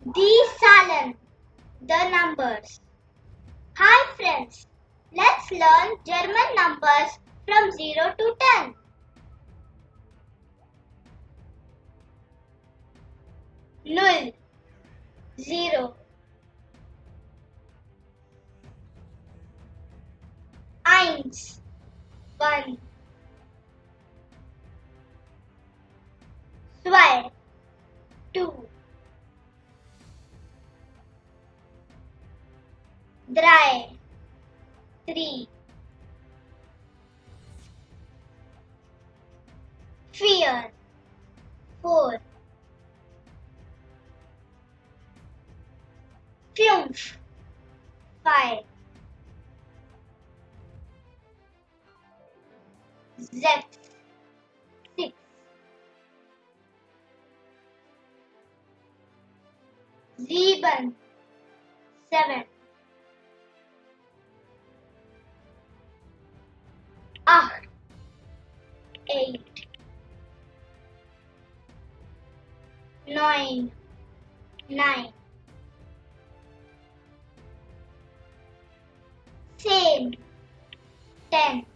Die Zahlen, the numbers. Hi friends, let's learn German numbers from 0 to 10. 0, 0. 1, 1. 2, 2. 3, 3. 4, 4. 5, 5. 6, 6. 7, 7. 8, 8. 9, 9. 10, 10.